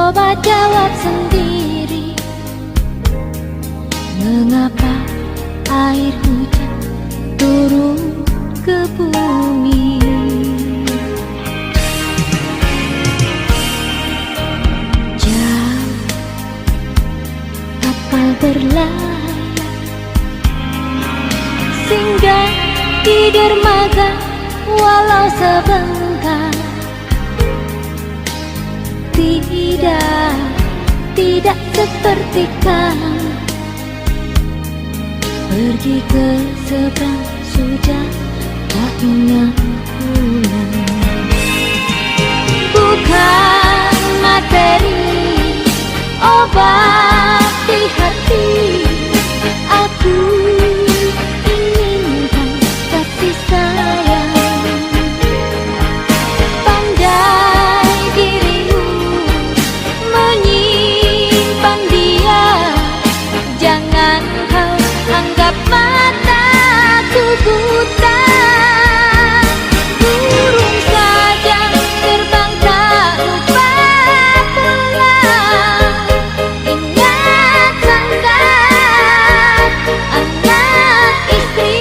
Coba jawab sendiri, mengapa air hujan turun ke bumi? Jauh kapal berlayar singgah di dermaga walau sebentar. Tidak seperti kamu pergi ke seberang sudah tak ingat pulang. Bukan materi obat di hati, aku inginkan kasih sayang. Anggap mataku buta, burung saja terbang tak lupa pulang. Ingat sangkar anak istri.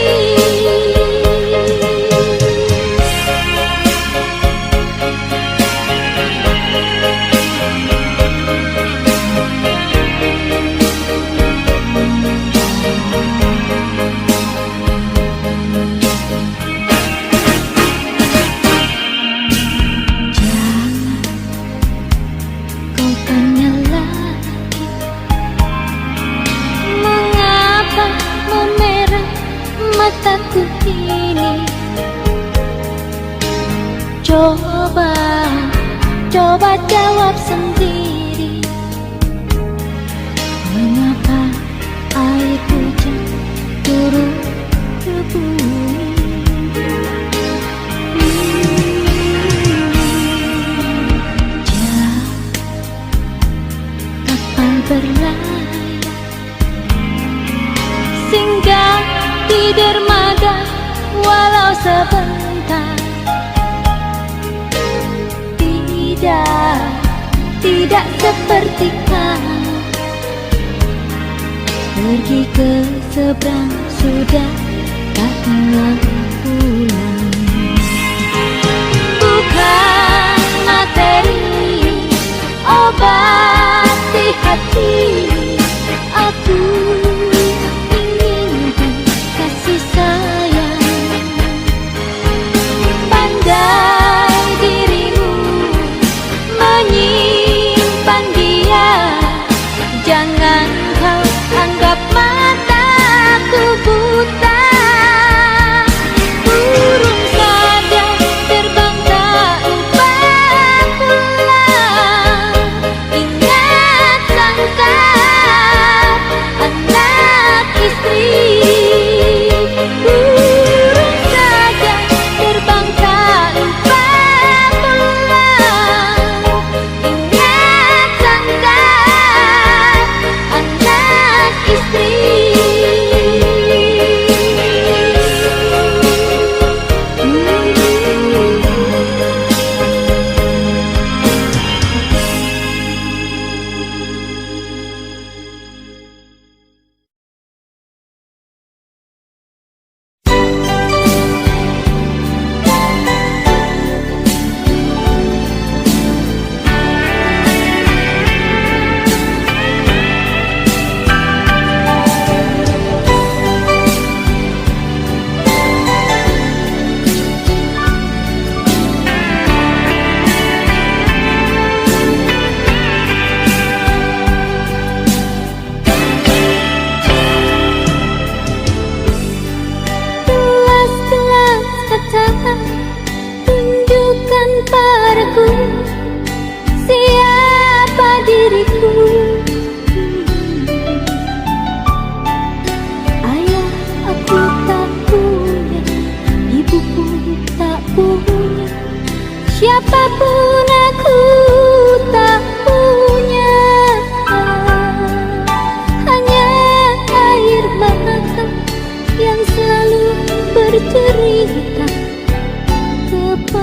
Mataku ini, coba jawab sendiri, mengapa air hujan turun ke bumi? Jauh kapal berlayar singgah di dermaga walau sebentar. Tidak seperti kamu pergi ke seberang sudah tak ingat pulang. Bukan materi obat di hati, aku kasih sayang. Pandai dirimu menyimpan dia, jangan kau anggap mataku buta. Burung saja terbang tak lupa pulang. Ingat sangkar anak istri. Tunjukkan padaku siapa diriku. Ayah aku tak punya, ibu pun tak punya, siapapun aku tak punya. Hanya air mata yang selalu bercerita kepadaku.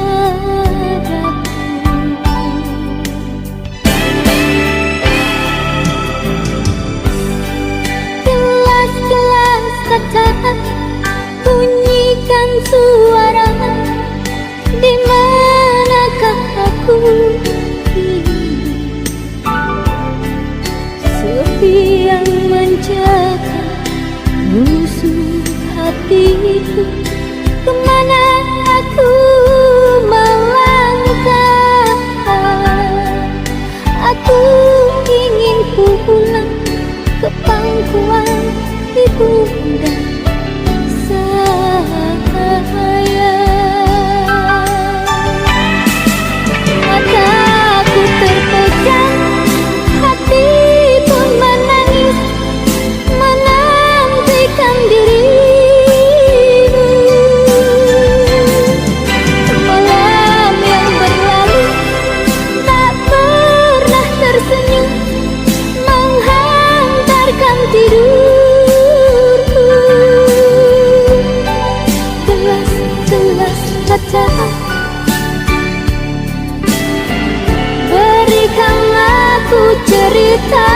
cerita.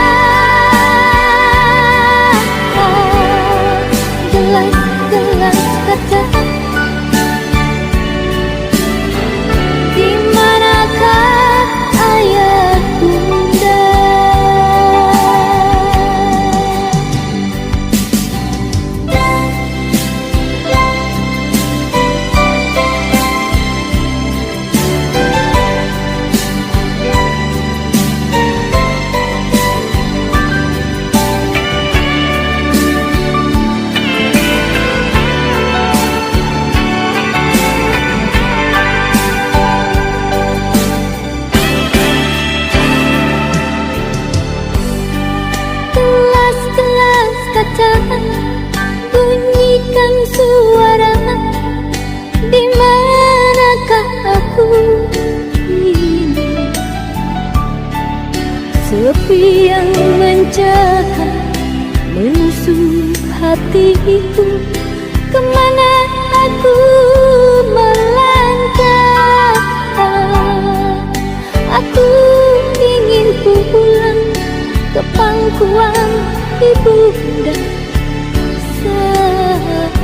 Gelas-gelas kaca, di manakah ayah bunda? Gelas-gelas kaca, bunyikan suara. Di manakah aku ini? Sepi yang mencekam menusuk hatiku. Kemana aku melangkah? Aku ingin pulang ke pangkuan ibunda sayang.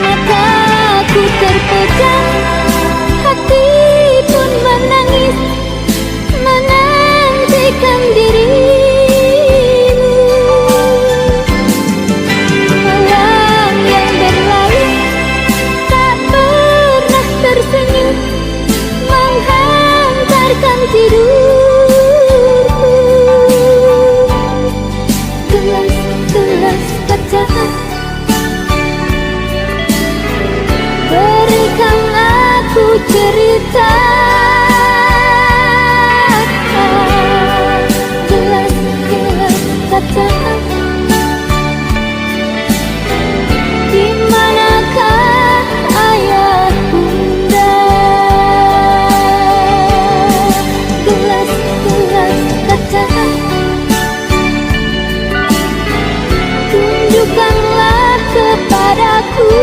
Mataku terpejam, hati pun menangis, menantikan dirimu. Malam yang berlalu tak pernah tersenyum, menghantarkan tidurku. Gelas-gelas kaca, berikan aku cerita. Gelas-gelas kaca, di manakah ayah bunda? Gelas-gelas kaca, tunjukkanlah kepadaku.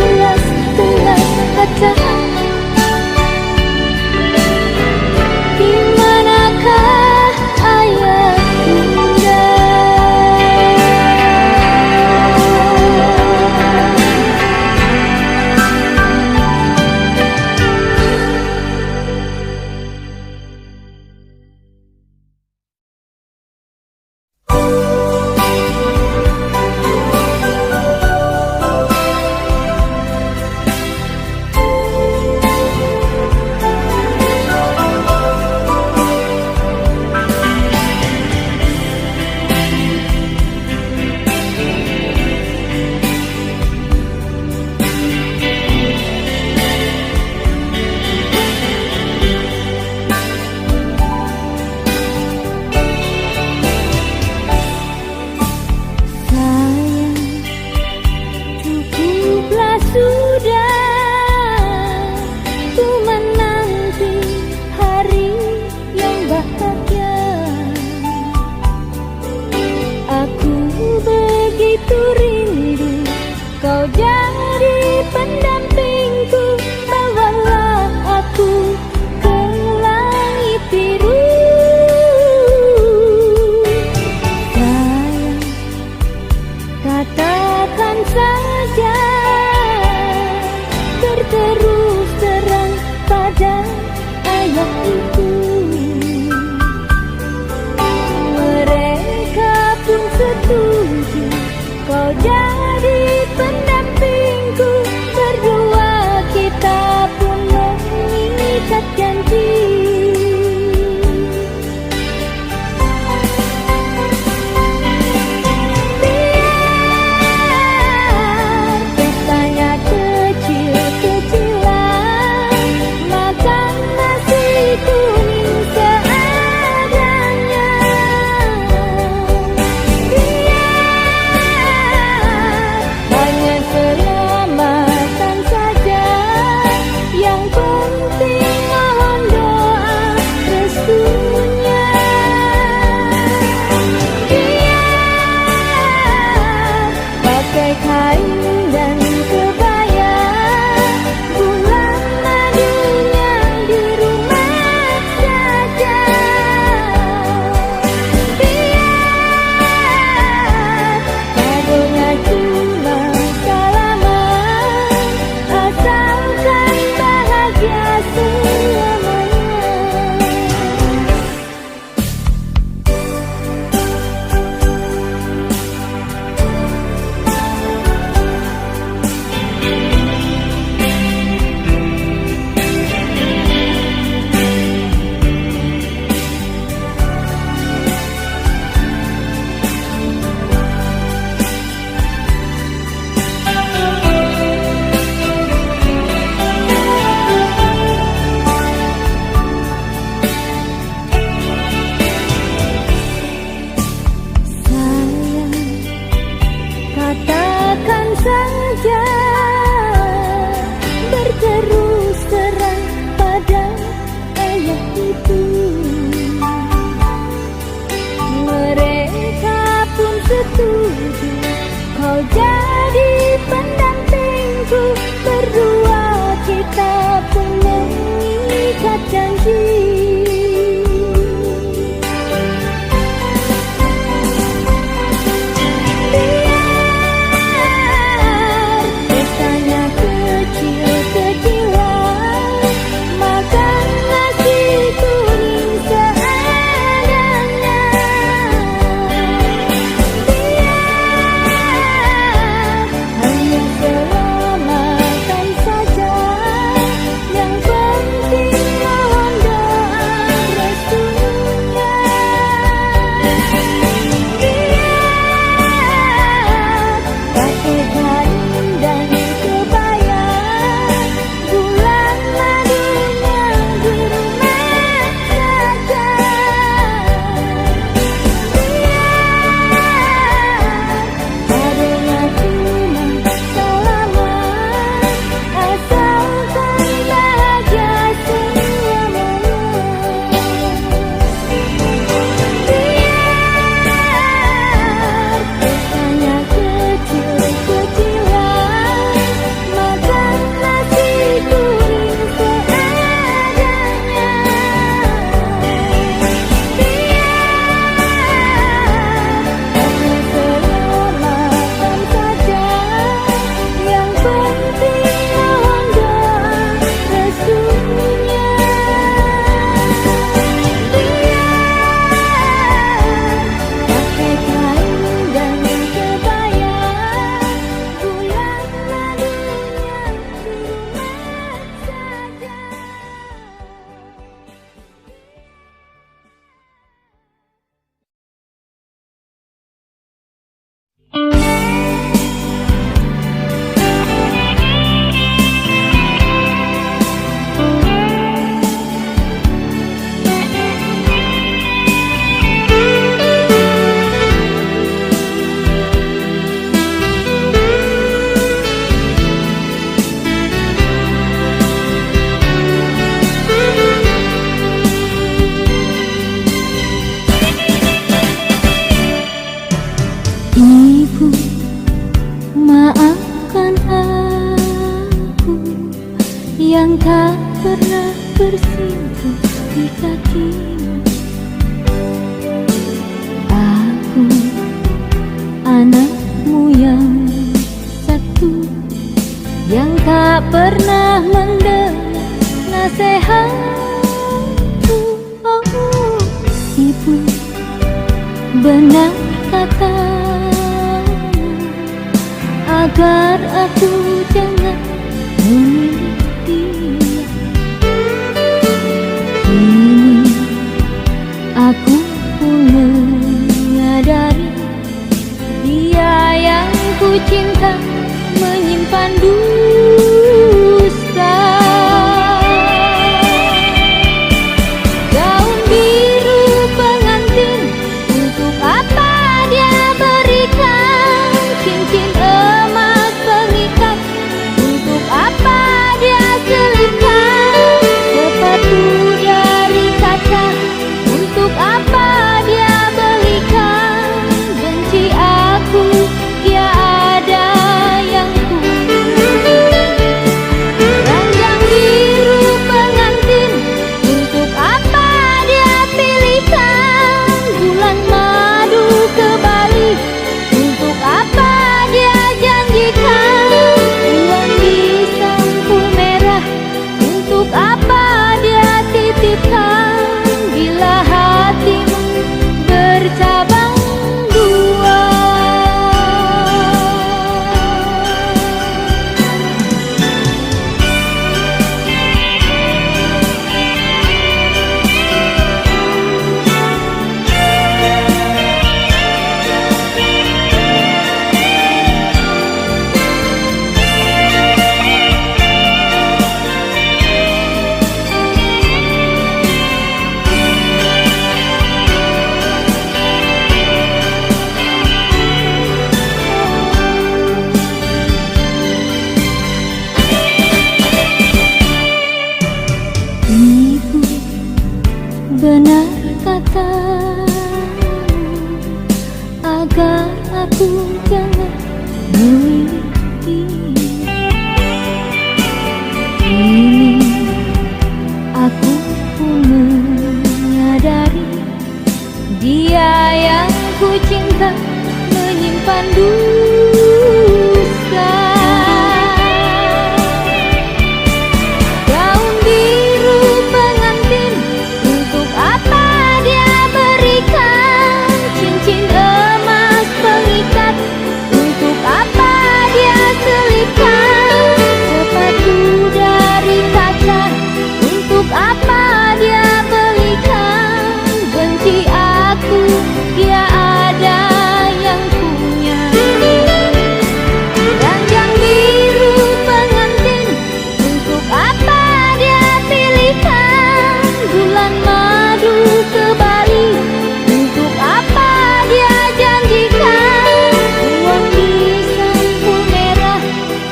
Gelas-gelas kaca, di manakah ayah bunda? kau jadi pendampingku. Berdua kita pun mengikat janji. Maafkan aku yang tak pernah bersimpuh di kakimu. Aku anakmu yang satu, yang tak pernah mendengar nasihatku. Oh, ibu, benar kata agar aku jangan memilih dia. Kini aku pun menyadari dia yang ku cinta menyimpan dusta. Gaun biru pengantin, untuk apa dia berikan? Cincin emas pengikat, untuk apa dia selipkan? Sepatu dari kaca, untuk apa dia belikan? Benci aku, tiada yang ku. Ranjang biru pengantin, untuk apa dia pilihkan? Bulan madu kebalik, untuk apa dia janjikan? Uang di sampul merah, untuk apa dia titipkan? Bila hatimu bercabang dua. Ibu, benar katamu agar aku jangan memiliki. Kini aku pun menyadari dia yang ku cinta menyimpan dusta. Gaun biru pengantin, untuk apa dia berikan? Cincin emas pengikat, untuk apa dia selipkan? Sepatu dari kaca, untuk apa dia belikan? Benci aku, dia ada yang punya. Ranjang biru pengantin, untuk apa dia pilihkan? Bulan madu ke Bali, untuk apa dia janjikan? Uang di sampul merah,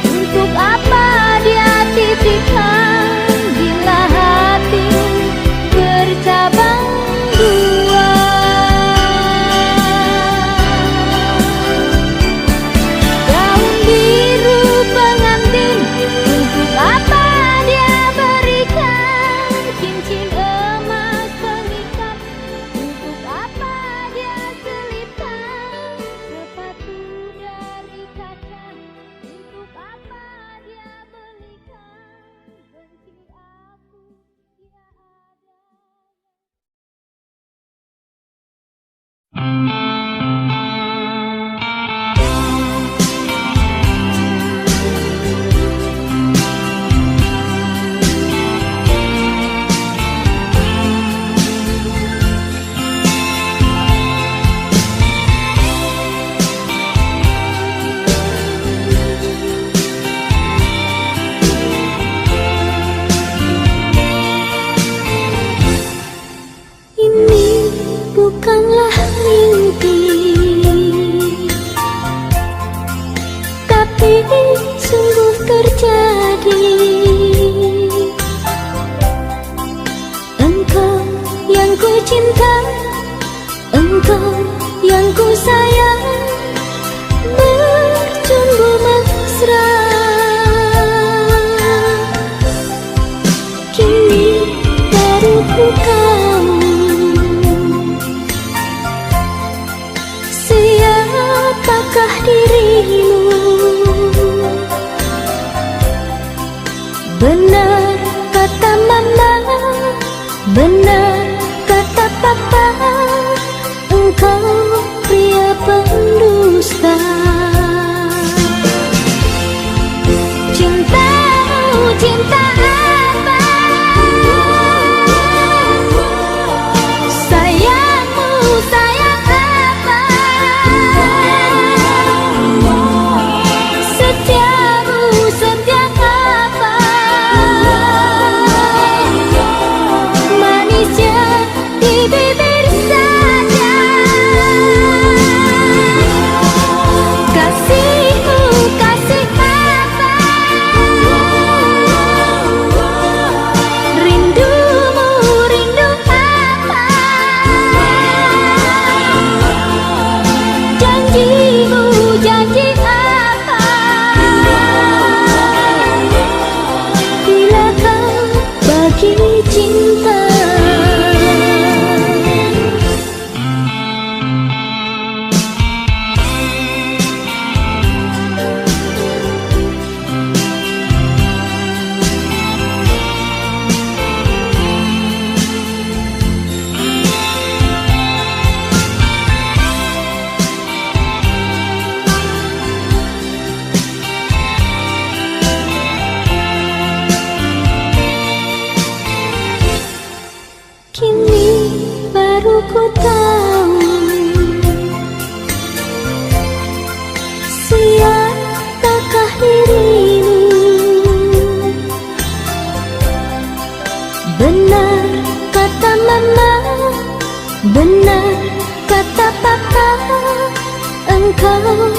untuk apa dia titipkan? Bila hati bercabang dua. Gaun biru pengantin, untuk apa dia berikan? Cincin emas pengikat, untuk apa dia selipkan? Sepatu dari kaca, untuk apa dia belikan? Benci aku, dia ada. Ini bukanlah mimpi, tapi sungguh terjadi. Engkau yang ku cinta, engkau yang ku sayang, bercumbu mesra. Kini baru ku tahu siapakah dirimu. Benar kata mama, benar kata papa, engkau pria pendusta. Cintamu cinta apa? Sayangmu sayang apa? Setiamu setia apa? Manisnya di bibir saja. Kasihmu kasih apa? Rindumu rindu apa? Janjimu janji apa? Bila kau bagi cinta. Kini baru ku tahu siapakah dirimu. Benar kata mama, benar kata papa, engkau